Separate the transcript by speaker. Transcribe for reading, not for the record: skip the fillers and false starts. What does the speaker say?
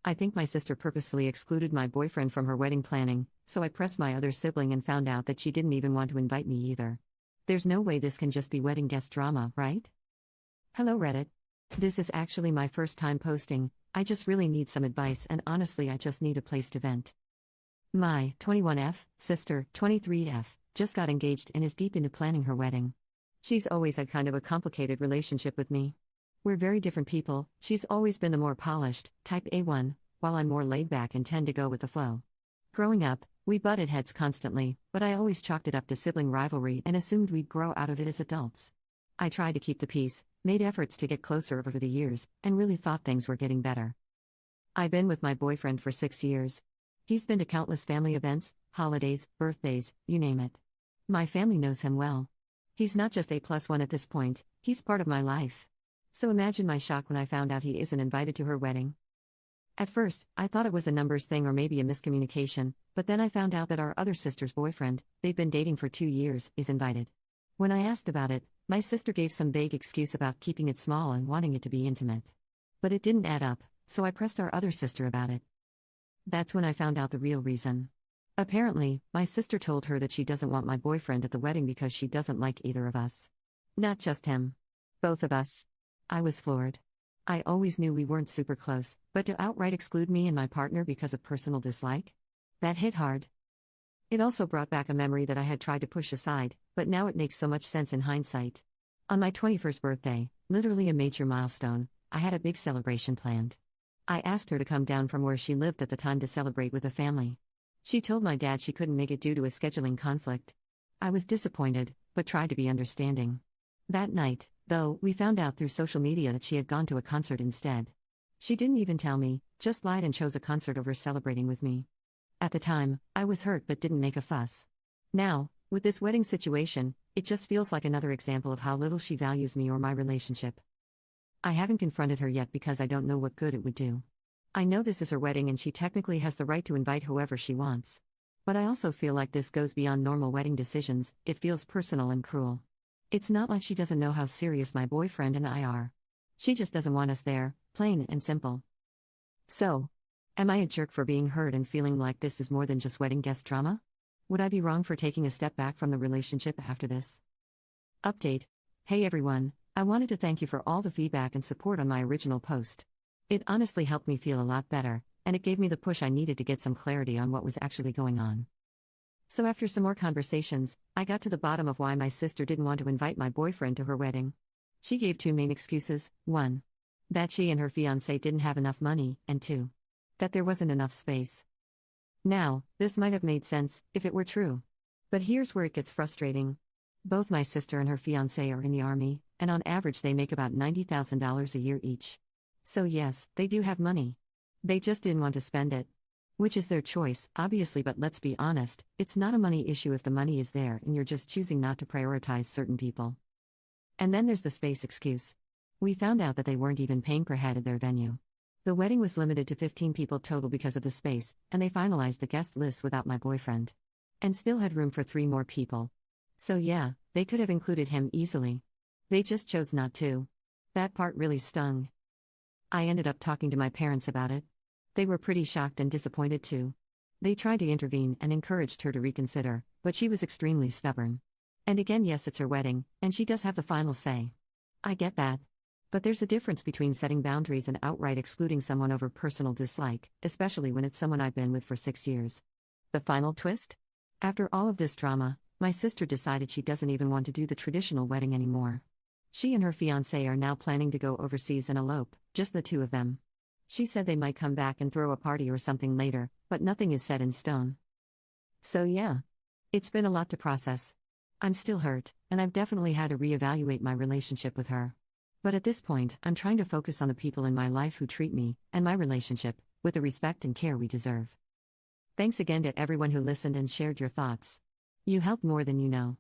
Speaker 1: I think my sister purposefully excluded my boyfriend from her wedding planning, so I pressed my other sibling and found out that she didn't even want to invite me either. There's no way this can just be wedding guest drama, right? Hello Reddit. This is actually my first time posting. I just really need some advice, and honestly I just need a place to vent. My 21F sister, 23F, just got engaged and is deep into planning her wedding. She's always had kind of a complicated relationship with me. We're very different people. She's always been the more polished, type A1, while I'm more laid back and tend to go with the flow. Growing up, we butted heads constantly, but I always chalked it up to sibling rivalry and assumed we'd grow out of it as adults. I tried to keep the peace, made efforts to get closer over the years, and really thought things were getting better. I've been with my boyfriend for 6 years. He's been to countless family events, holidays, birthdays, you name it. My family knows him well. He's not just A+1 at this point, he's part of my life. So imagine my shock when I found out he isn't invited to her wedding. At first, I thought it was a numbers thing or maybe a miscommunication, but then I found out that our other sister's boyfriend, they've been dating for 2 years, is invited. When I asked about it, my sister gave some vague excuse about keeping it small and wanting it to be intimate. But it didn't add up, so I pressed our other sister about it. That's when I found out the real reason. Apparently, my sister told her that she doesn't want my boyfriend at the wedding because she doesn't like either of us. Not just him. Both of us. I was floored. I always knew we weren't super close, but to outright exclude me and my partner because of personal dislike? That hit hard. It also brought back a memory that I had tried to push aside, but now it makes so much sense in hindsight. On my 21st birthday, literally a major milestone, I had a big celebration planned. I asked her to come down from where she lived at the time to celebrate with the family. She told my dad she couldn't make it due to a scheduling conflict. I was disappointed, but tried to be understanding. That night, though, we found out through social media that she had gone to a concert instead. She didn't even tell me, just lied and chose a concert over celebrating with me. At the time, I was hurt but didn't make a fuss. Now, with this wedding situation, it just feels like another example of how little she values me or my relationship. I haven't confronted her yet because I don't know what good it would do. I know this is her wedding and she technically has the right to invite whoever she wants. But I also feel like this goes beyond normal wedding decisions. It feels personal and cruel. It's not like she doesn't know how serious my boyfriend and I are. She just doesn't want us there, plain and simple. So, am I a jerk for being hurt and feeling like this is more than just wedding guest drama? Would I be wrong for taking a step back from the relationship after this? Update. Hey everyone, I wanted to thank you for all the feedback and support on my original post. It honestly helped me feel a lot better, and it gave me the push I needed to get some clarity on what was actually going on. So after some more conversations, I got to the bottom of why my sister didn't want to invite my boyfriend to her wedding. She gave 2 main excuses: 1. That she and her fiancé didn't have enough money, and 2. That there wasn't enough space. Now, this might have made sense, if it were true. But here's where it gets frustrating. Both my sister and her fiancé are in the army, and on average they make about $90,000 a year each. So yes, they do have money. They just didn't want to spend it. Which is their choice, obviously, but let's be honest, it's not a money issue if the money is there and you're just choosing not to prioritize certain people. And then there's the space excuse. We found out that they weren't even paying per head at their venue. The wedding was limited to 15 people total because of the space, and they finalized the guest list without my boyfriend. And still had room for 3 more people. So yeah, they could have included him easily. They just chose not to. That part really stung. I ended up talking to my parents about it. They were pretty shocked and disappointed too. They tried to intervene and encouraged her to reconsider, but she was extremely stubborn. And again, yes, it's her wedding, and she does have the final say. I get that. But there's a difference between setting boundaries and outright excluding someone over personal dislike, especially when it's someone I've been with for 6 years. The final twist? After all of this drama, my sister decided she doesn't even want to do the traditional wedding anymore. She and her fiancé are now planning to go overseas and elope, just the 2 of them. She said they might come back and throw a party or something later, but nothing is set in stone. So yeah, it's been a lot to process. I'm still hurt, and I've definitely had to reevaluate my relationship with her. But at this point, I'm trying to focus on the people in my life who treat me, and my relationship, with the respect and care we deserve. Thanks again to everyone who listened and shared your thoughts. You helped more than you know.